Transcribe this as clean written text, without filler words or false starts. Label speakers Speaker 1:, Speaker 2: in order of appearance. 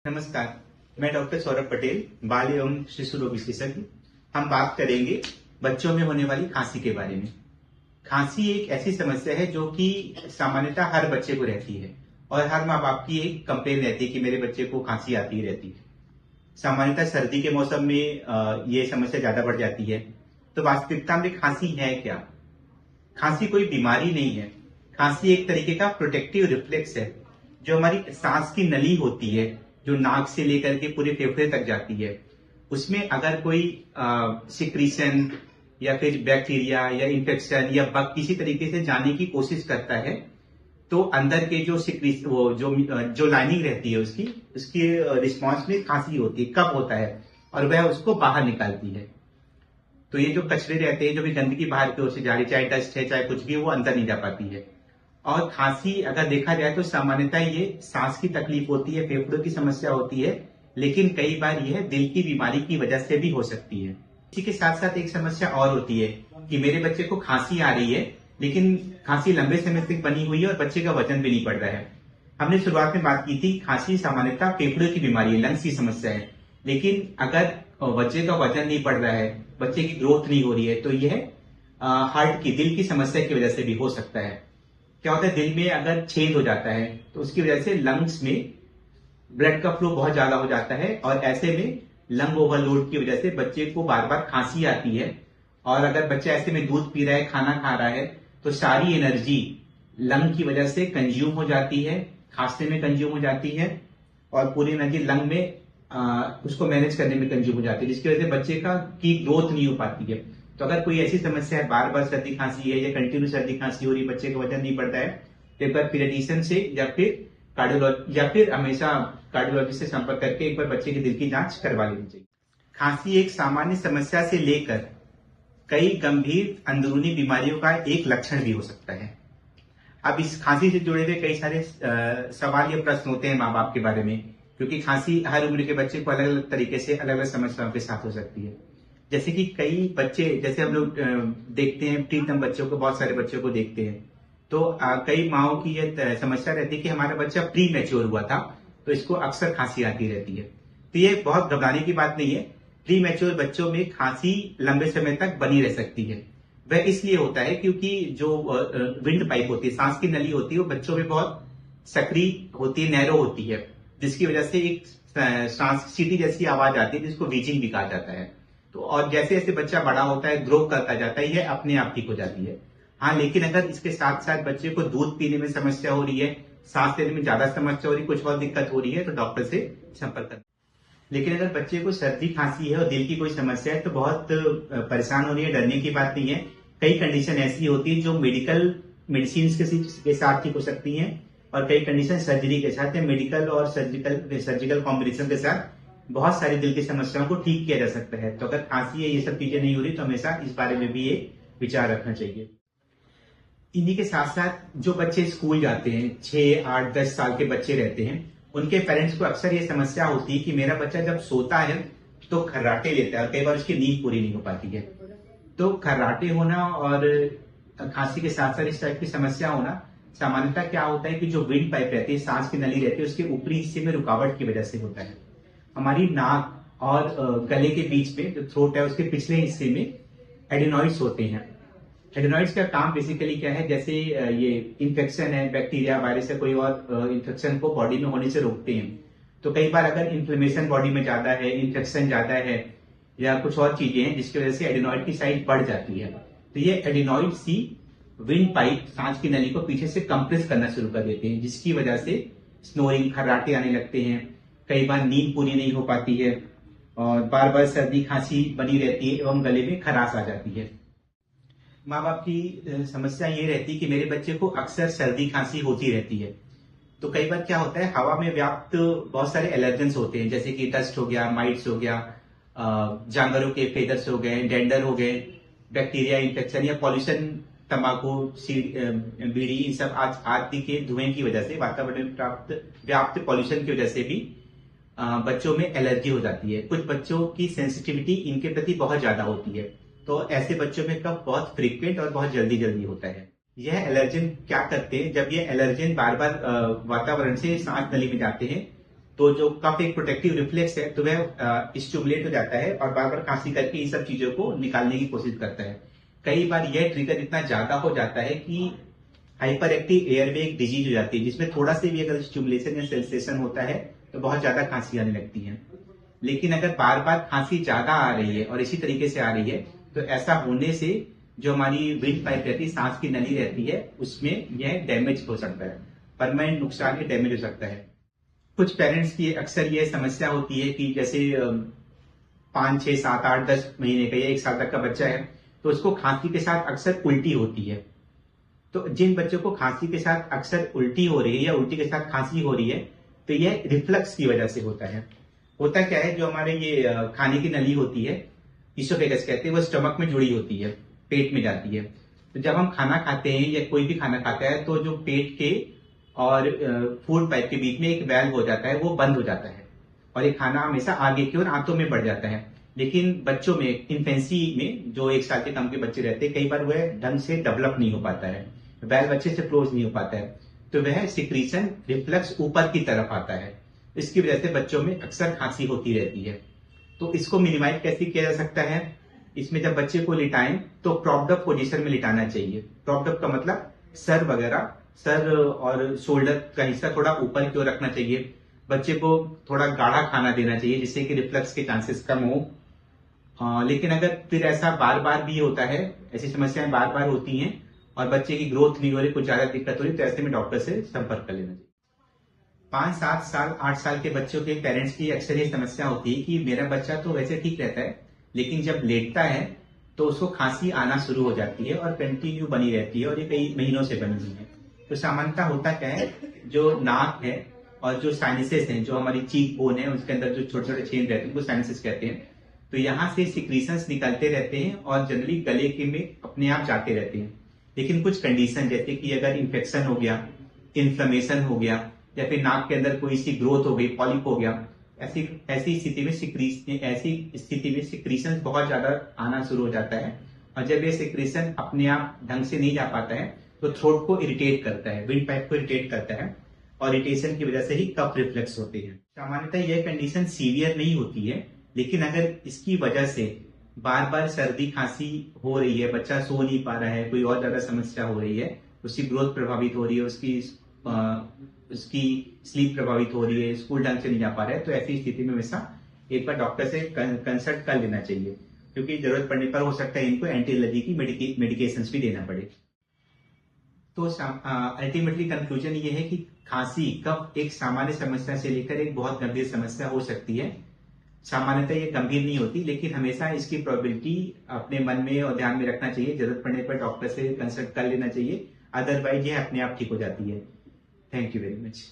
Speaker 1: नमस्कार, मैं डॉक्टर सौरभ पटेल, बाल एवं शिशु रोग विशेषज्ञ। हम बात करेंगे बच्चों में होने वाली खांसी के बारे में। खांसी एक ऐसी समस्या है जो कि सामान्यतः हर बच्चे को रहती है और हर माँ बाप की एक कंप्लेन रहती है कि मेरे बच्चे को खांसी आती ही रहती है। सामान्यतः सर्दी के मौसम में ये समस्या ज्यादा बढ़ जाती है। तो वास्तविकता में खांसी है क्या? खांसी कोई बीमारी नहीं है। खांसी एक तरीके का प्रोटेक्टिव रिफ्लेक्स है जो हमारी सांस की नली होती है, जो नाक से लेकर के पूरे फेफड़े तक जाती है। उसमें अगर कोई सिक्रीशन या फिर बैक्टीरिया या इंफेक्शन या बग किसी तरीके से जाने की कोशिश करता है तो अंदर के जो जो लाइनिंग रहती है उसकी रिस्पॉन्स में खांसी होती है, कफ होता है और वह उसको बाहर निकालती है। तो ये जो कचरे रहते हैं, जो भी गंदगी बाहर की ओर से जा रही, चाहे डस्ट है चाहे कुछ भी, वो अंदर नहीं जा पाती है। और खांसी अगर देखा जाए तो सामान्यतः ये सांस की तकलीफ होती है, फेफड़ों की समस्या होती है, लेकिन कई बार यह दिल की बीमारी की वजह से भी हो सकती है। इसी के साथ साथ एक समस्या और होती है कि मेरे बच्चे को खांसी आ रही है, लेकिन खांसी लंबे समय तक बनी हुई है और बच्चे का वजन भी नहीं बढ़ रहा है। हमने शुरुआत में बात की थी, खांसी सामान्यतः फेफड़ों की बीमारी है, लंग्स की समस्या है। लेकिन अगर बच्चे का वजन नहीं बढ़ रहा है, बच्चे की ग्रोथ नहीं हो रही है, तो यह हार्ट की, दिल की समस्या की वजह से भी हो सकता है। क्या होता है, दिल में अगर छेद हो जाता है तो उसकी वजह से लंग्स में ब्लड का फ्लो बहुत ज्यादा हो जाता है और ऐसे में लंग ओवरलोड की वजह से बच्चे को बार बार खांसी आती है। और अगर बच्चा ऐसे में दूध पी रहा है, खाना खा रहा है, तो सारी एनर्जी लंग की वजह से कंज्यूम हो जाती है, खांसने में कंज्यूम हो जाती है और पूरी एनर्जी लंग में उसको मैनेज करने में कंज्यूम हो जाती है, जिसकी वजह से बच्चे की ग्रोथ नहीं हो पाती है। तो अगर कोई ऐसी समस्या है, बार बार सर्दी खांसी है या कंटिन्यू सर्दी खांसी हो रही है, बच्चे का वजन नहीं बढ़ता है, तो एक बार पीडियाट्रिशियन से या फिर कार्डियोलॉजी या फिर हमेशा कार्डियोलॉजिस्ट से संपर्क करके एक बार बच्चे की दिल की जांच करवा लेनी चाहिए। खांसी एक सामान्य समस्या से लेकर कई गंभीर अंदरूनी बीमारियों का एक लक्षण भी हो सकता है। अब इस खांसी से जुड़े हुए कई सारे सवाल या प्रश्न होते हैं माँ बाप के बारे में, क्योंकि खांसी हर उम्र के बच्चे को अलग अलग तरीके से अलग अलग समस्याओं के साथ हो सकती है। जैसे कि कई बच्चे, जैसे हम लोग देखते हैं प्रीतम बच्चों को, बहुत सारे बच्चों को देखते हैं, तो कई माओं की यह समस्या रहती है कि हमारा बच्चा प्री मैच्योर हुआ था तो इसको अक्सर खांसी आती रहती है। तो ये बहुत घबराने की बात नहीं है। प्री मैच्योर बच्चों में खांसी लंबे समय तक बनी रह सकती है। वह इसलिए होता है क्योंकि जो विंड पाइप होती है, सांस की नली होती है, वो बच्चों में बहुत सक्रिय होती है, नैरो होती है, जिसकी वजह से एक सांस सीटी जैसी आवाज आती है जिसको वीजिंग भी कहा जाता है। तो और जैसे जैसे बच्चा बड़ा होता है, ग्रो करता जाता है, यह अपने आप ठीक हो जाती है। हाँ, लेकिन अगर इसके साथ साथ बच्चे को दूध पीने में समस्या हो रही है, सांस लेने में ज्यादा समस्या हो रही है, कुछ और दिक्कत हो रही है, तो डॉक्टर से संपर्क करें। लेकिन अगर बच्चे को सर्दी खांसी है और दिल की कोई समस्या है तो बहुत परेशान होने या डरने की बात नहीं है। कई कंडीशन ऐसी होती है जो मेडिसिन के साथ ठीक हो सकती है और कई कंडीशन सर्जरी के साथ या मेडिकल और सर्जिकल कॉम्बिनेशन के साथ बहुत सारी दिल की समस्याओं को ठीक किया जा सकता है। तो अगर खांसी है, ये सब चीजें नहीं हो रही, तो हमेशा इस बारे में भी एक विचार रखना चाहिए। इन्हीं के साथ साथ जो बच्चे स्कूल जाते हैं, 6, 8, 10 साल के बच्चे रहते हैं, उनके पेरेंट्स को अक्सर ये समस्या होती है कि मेरा बच्चा जब सोता है तो खर्राटे लेता है और कई बार उसकी नींद पूरी नहीं हो पाती है। तो खर्राटे होना और खांसी के साथ साथ इस टाइप की समस्या होना सामान्यतः क्या होता है कि जो विंड पाइप रहती है, सांस की नली रहती है, उसके ऊपरी हिस्से में रुकावट की वजह से होता है। हमारी नाक और गले के बीच में जो थ्रोट है, उसके पिछले हिस्से में एडिनॉइड्स होते हैं। एडिनॉइड्स का काम बेसिकली क्या है, जैसे ये इन्फेक्शन है, बैक्टीरिया, वायरस या कोई और इन्फेक्शन को बॉडी में होने से रोकते हैं। तो कई बार अगर इन्फ्लेमेशन बॉडी में ज्यादा है, इन्फेक्शन ज्यादा है या कुछ और चीजें हैं जिसकी वजह से एडिनॉइड की साइज बढ़ जाती है, तो ये एडिनॉइड्स ही विंड पाइप, सांस की नली को पीछे से कंप्रेस करना शुरू कर देते हैं, जिसकी वजह से स्नोरिंग, खर्राटे आने लगते हैं। कई बार नींद पूरी नहीं हो पाती है और बार बार सर्दी खांसी बनी रहती है एवं गले में खराश आ जाती है। माँ बाप की समस्या ये रहती है कि मेरे बच्चे को अक्सर सर्दी खांसी होती रहती है। तो कई बार क्या होता है, हवा में व्याप्त बहुत सारे एलर्जेंस होते हैं, जैसे कि डस्ट हो गया, माइट्स हो गया, जानवरों के फेदर्स हो गए, डेंडर हो गए, बैक्टीरिया इन्फेक्शन या पॉल्यूशन, तंबाकू, बीड़ी, इन सब आदि के धुएं की वजह से, वातावरण में व्याप्त पॉल्यूशन की वजह से भी बच्चों में एलर्जी हो जाती है। कुछ बच्चों की सेंसिटिविटी इनके प्रति बहुत ज्यादा होती है, तो ऐसे बच्चों में कफ बहुत फ्रीक्वेंट और बहुत जल्दी जल्दी होता है। यह एलर्जन क्या करते हैं, जब ये एलर्जन बार बार वातावरण से सांस नली में जाते हैं तो जो कफ एक प्रोटेक्टिव रिफ्लेक्स है तो वह स्टिमुलेट हो जाता है और बार बार खांसी करके इन सब चीजों को निकालने की कोशिश करता है। कई बार यह ट्रिगर इतना ज्यादा हो जाता है कि हाइपर एक्टिव एयरवे एक डिजीज हो जाती है, जिसमें थोड़ा से भी अगर स्टिमुलेशन या सेंसेशन होता है तो बहुत ज्यादा खांसी आने लगती है। लेकिन अगर बार बार खांसी ज्यादा आ रही है और इसी तरीके से आ रही है तो ऐसा होने से जो हमारी विंड पाइप रहती है, सांस की नली रहती है, उसमें यह डैमेज हो सकता है, परमानेंट नुकसान या डैमेज हो सकता है। कुछ पेरेंट्स की अक्सर यह समस्या होती है कि जैसे 5, 6, 7, 8, 10 महीने का या 1 साल तक का बच्चा है तो उसको खांसी के साथ अक्सर उल्टी होती है। तो जिन बच्चों को खांसी के साथ अक्सर उल्टी हो रही है या उल्टी के साथ खांसी हो रही है तो यह रिफ्लक्स की वजह से होता है। होता क्या है, जो हमारे ये खाने की नली होती है, इसोफेगस कहते हैं, वो स्टमक में जुड़ी होती है, पेट में जाती है। तो जब हम खाना खाते हैं या कोई भी खाना खाता है तो जो पेट के और फूड पाइप के बीच में एक वेल्व हो जाता है, वो बंद हो जाता है और ये खाना हमेशा आगे की ओर आंतों में बढ़ जाता है। लेकिन बच्चों में, इन्फेंसी में, जो 1 साल के कम के बच्चे रहते हैं, कई बार वह ढंग से डेवलप नहीं हो पाता है, वेल्व अच्छे से क्लोज नहीं हो पाता है, तो वह सिक्रीशन रिफ्लक्स ऊपर की तरफ आता है। इसकी वजह से बच्चों में अक्सर खांसी होती रहती है। तो इसको मिनिमाइज कैसे किया जा सकता है? इसमें जब बच्चे को लिटाएं तो प्रॉप्ड अप पोजीशन में लिटाना चाहिए। प्रॉप्ड अप का मतलब सर वगैरह, सर और शोल्डर का हिस्सा थोड़ा ऊपर की ओर रखना चाहिए। बच्चे को थोड़ा गाढ़ा खाना देना चाहिए जिससे कि रिफ्लक्स के चांसेस कम हो। लेकिन अगर फिर ऐसा बार बार भी होता है, ऐसी समस्याएं बार बार होती हैं और बच्चे की ग्रोथ नहीं हो रही, कुछ ज्यादा दिक्कत हो रही, तो ऐसे में डॉक्टर से संपर्क कर लेना चाहिए। 5, 7 साल, 8 साल के बच्चों के पेरेंट्स की अक्सर ये समस्या होती है कि मेरा बच्चा तो वैसे ठीक रहता है, लेकिन जब लेटता है तो उसको खांसी आना शुरू हो जाती है और कंटिन्यू बनी रहती है और ये कई महीनों से बनी हुई है। तो सामान्यतः होता क्या है, जो नाक है और जो साइनसेस हैं, जो हमारी चीक बोन है, उसके अंदर जो छोटे छोटे छेद रहते हैं उनको साइनसेस कहते हैं। तो यहाँ से सिक्रीशंस निकलते रहते हैं और जनरली गले के में अपने आप जाते रहते हैं। लेकिन कुछ कंडीशन, जैसे कि अगर इन्फेक्शन हो गया, इन्फ्लेमेशन हो गया, या फिर नाक के अंदर कोई सी ग्रोथ हो गई, पॉलिप हो गया, ऐसी स्थिति में सिक्रीशन बहुत ज्यादा आना शुरू हो जाता है। और जब ये सिक्रीशन अपने आप ढंग से नहीं जा पाता है तो थ्रोट को इरिटेट करता है, विंड पाइप को इरिटेट करता है और इरिटेशन की वजह से ही कफ रिफ्लेक्स होते हैं। सामान्यतः यह कंडीशन सीवियर नहीं होती है, लेकिन अगर इसकी वजह से बार बार सर्दी खांसी हो रही है, बच्चा सो नहीं पा रहा है, कोई और ज्यादा समस्या हो रही है, उसकी ग्रोथ प्रभावित हो रही है, उसकी स्लीप प्रभावित हो रही है, स्कूल ढंग से नहीं जा पा रहा है, तो ऐसी स्थिति में हमेशा एक बार डॉक्टर से कंसल्ट कर लेना चाहिए, क्योंकि जरूरत पड़ने पर हो सकता है इनको एंटी एलर्जी की मेडिकेशंस भी देना पड़े। तो अल्टीमेटली कंक्लूजन ये है कि खांसी, कफ एक सामान्य समस्या से लेकर एक बहुत गंभीर समस्या हो सकती है। सामान्यतः ये गंभीर नहीं होती, लेकिन हमेशा इसकी प्रोबेबिलिटी अपने मन में और ध्यान में रखना चाहिए। जरूरत पड़ने पर डॉक्टर से कंसल्ट कर लेना चाहिए, अदरवाइज ये अपने आप ठीक हो जाती है। Thank you very much.